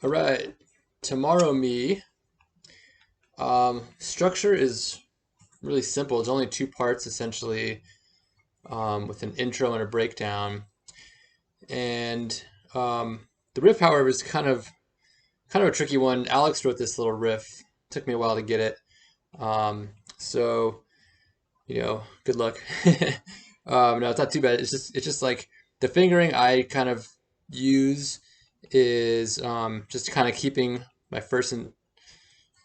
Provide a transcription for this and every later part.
All right, Tomorrow Me. Structure is really simple. It's only two parts essentially, with an intro and a breakdown. And the riff, however, is kind of a tricky one. Alex wrote this little riff. Took me a while to get it. So good luck. No, it's not too bad. It's just like the fingering I kind of use is just kind of keeping my first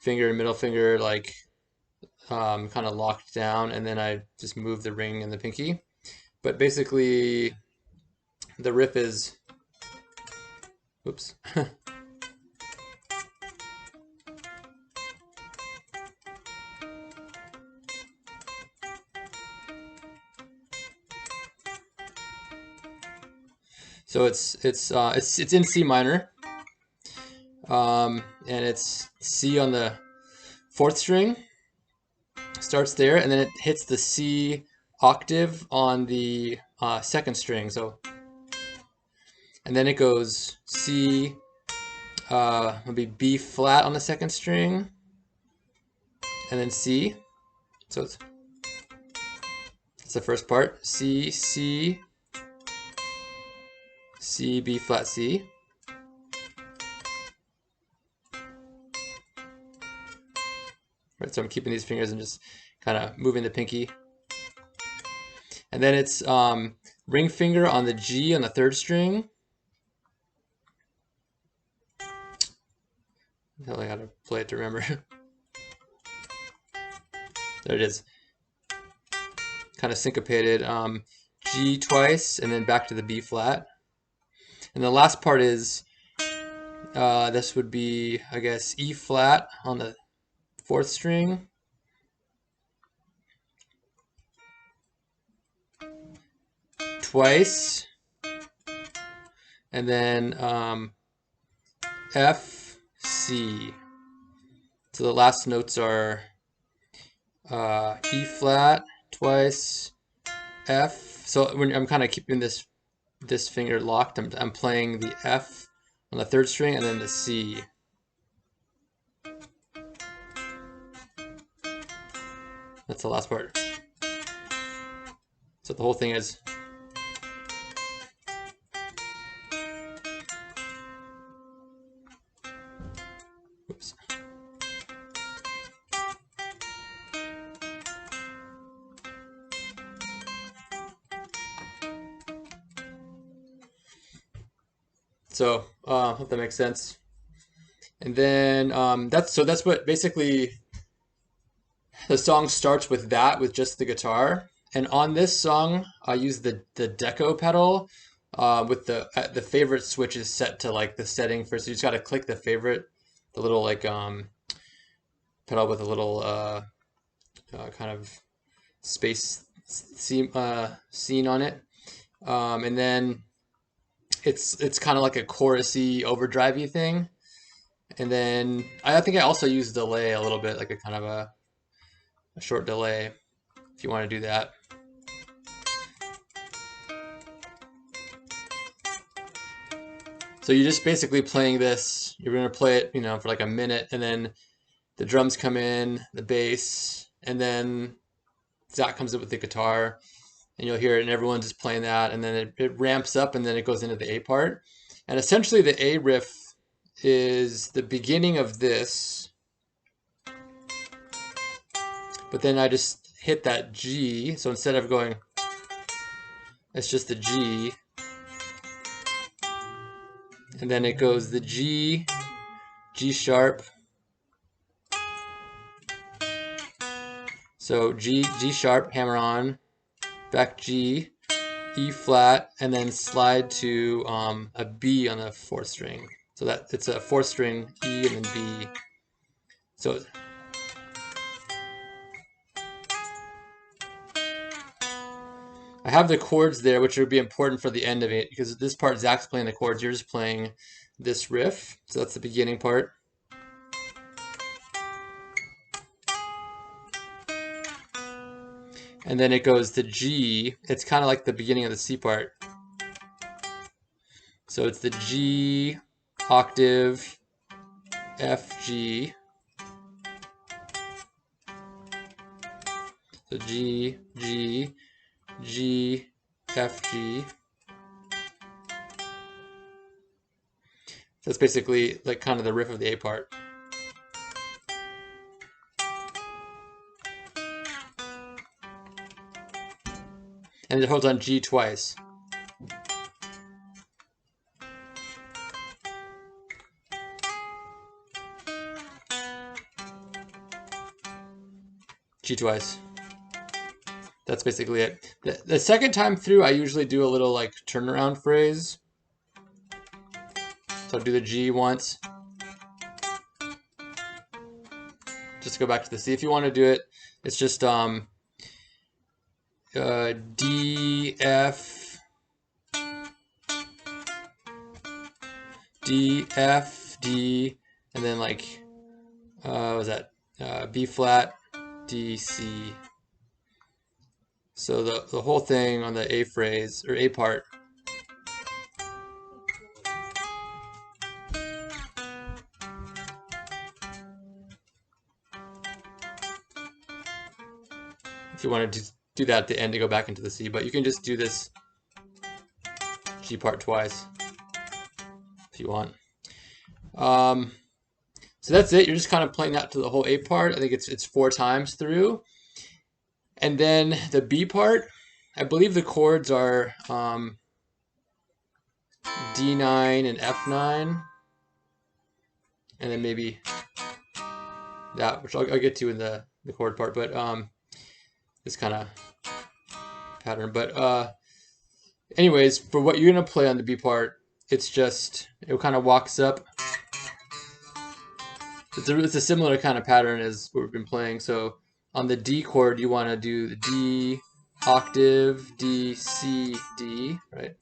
finger and middle finger like kind of locked down, and then I just move the ring and the pinky. But basically, the riff is, oops. So it's in C minor, and it's C on the fourth string. Starts there, and then it hits the C octave on the second string. So, and then it goes C, it'll be B flat on the second string, and then C. So it's the first part. C, C, C, B flat, C. Right, so I'm keeping these fingers and just kind of moving the pinky. And then it's ring finger on the G on the third string. Tell me how to play it to remember. There it is. Kind of syncopated. G twice, and then back to the B flat. And the last part is, this would be, I guess, E flat on the fourth string. Twice. And then F, C. So the last notes are E flat twice, F. So when I'm kind of keeping this finger locked, I'm playing the F on the third string and then the C. That's the last part. So the whole thing is. Oops. So hope that makes sense. And then that's what basically the song starts with, that with just the guitar. And on this song, I use the deco pedal with the favorite switch is set to like the setting first. So you just got to click the favorite, the little like pedal with a little kind of space scene on it, and then it's kind of like a chorusy overdrivey thing. And then I think I also use delay a little bit, like a kind of a short delay, if you want to do that. So you're just basically playing this. You're going to play it, for like a minute, and then the drums come in, the bass, and then Zach comes up with the guitar, and you'll hear it, and everyone's just playing that, and then it ramps up, and then it goes into the A part. And essentially the A riff is the beginning of this, but then I just hit that G. So instead of going, it's just the G, and then it goes the G, G sharp. So G sharp, hammer on, back G, E flat, and then slide to a B on the fourth string. So that it's a fourth string E and then B. So I have the chords there, which would be important for the end of it, because this part Zach's playing the chords, you're just playing this riff. So that's the beginning part. And then it goes to G. It's kind of like the beginning of the C part. So it's the G octave, F, G. So G, G, G, F, G. So that's basically like kind of the riff of the A part. And it holds on G twice. G twice. That's basically it. The second time through, I usually do a little like turnaround phrase. So I'll do the G once. Just go back to the C. If you want to do it, it's just D, F, D, F, D, and then like, what was that? B flat, D, C. So the whole thing on the A phrase, or A part, if you want to do that at the end to go back into the C, but you can just do this G part twice if you want. So that's it. You're just kind of playing that to the whole A part. I think it's 4 times through. And then the B part, I believe the chords are D9 and F9. And then maybe that, which I'll get to in the chord part, but this kind of pattern. But anyways, for what you're going to play on the B part, it's just, it kind of walks up. It's a similar kind of pattern as what we've been playing. So on the D chord, you want to do the D octave, D, C, D, right?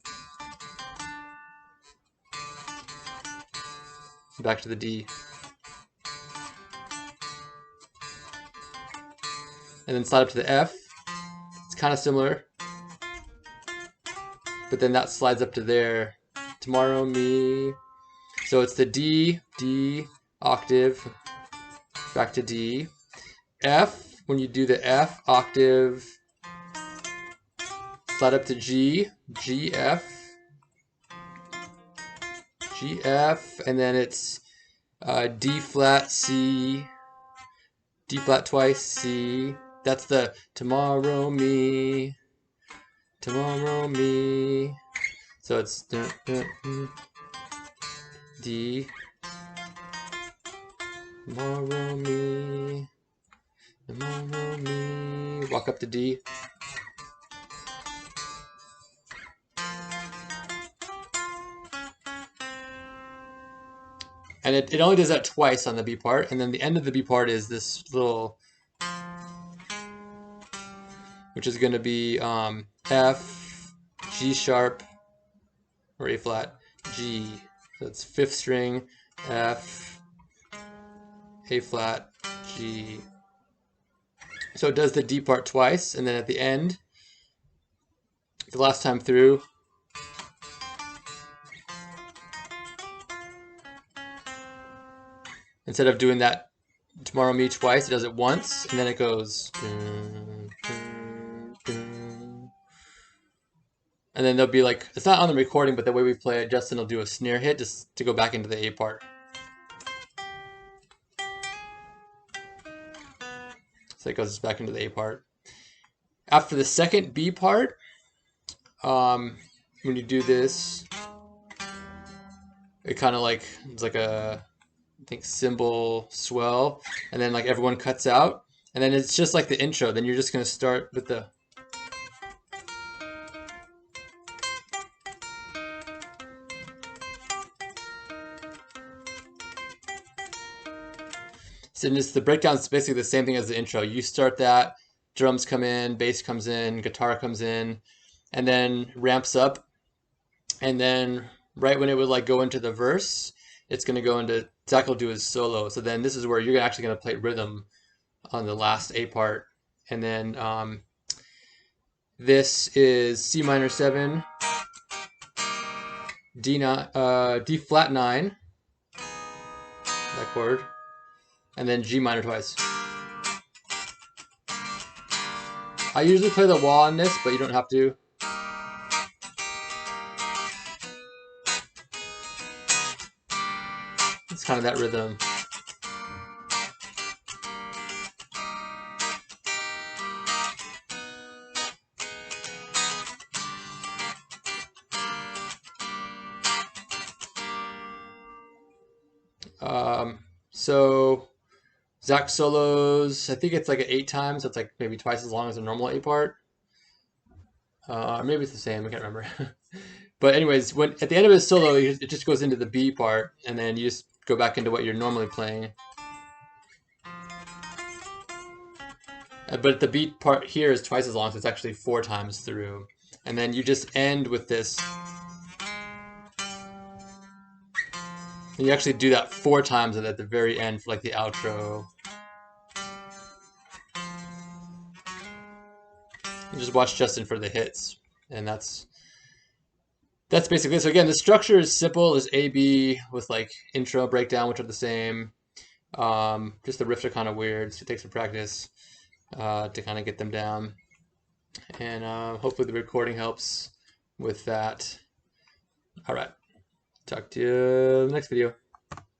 Back to the D. And then slide up to the F. It's kind of similar. But then that slides up to there. Tomorrow me. So it's the D, D, octave, back to D. F, when you do the F octave, slide up to G, G, F, G, F, and then it's D flat, C, D flat twice, C. That's the tomorrow me, tomorrow me. So it's D, tomorrow me, tomorrow me. Walk up to D. And it only does that twice on the B part, and then the end of the B part is this little, which is going to be F, G sharp, or A flat, G. So it's 5th string, F, A flat, G. So it does the D part twice, and then at the end, the last time through, instead of doing that tomorrow me twice, it does it once, and then it goes. And then there'll be like, it's not on the recording, but the way we play it, Justin will do a snare hit just to go back into the A part. So it goes back into the A part. After the second B part, when you do this, it kind of like, it's like a, I think, cymbal swell, and then like everyone cuts out, and then it's just like the intro. Then you're just going to start with the, so just the breakdown is basically the same thing as the intro. You start that, drums come in, bass comes in, guitar comes in, and then ramps up, and then right when it would like go into the verse, it's going to go into, Zach will do his solo. So then this is where you're actually going to play rhythm on the last A part. And then this is C minor 7, D flat 9, that chord, and then G minor twice. I usually play the wah on this, but you don't have to. It's kind of that rhythm. So Zach solos, I think it's like 8 times. So it's like maybe twice as long as a normal 8 part. Maybe it's the same. I can't remember. But anyways, when at the end of his solo, it just goes into the B part, and then you just go back into what you're normally playing. But the beat part here is twice as long, so it's actually 4 times through. And then you just end with this. And you actually do that 4 times at the very end for like the outro. You just watch Justin for the hits, and that's basically it. So again, the structure is simple. There's A, B with like intro, breakdown, which are the same. Just the riffs are kind of weird, so it takes some practice to kind of get them down. And hopefully the recording helps with that. All right. Talk to you in the next video.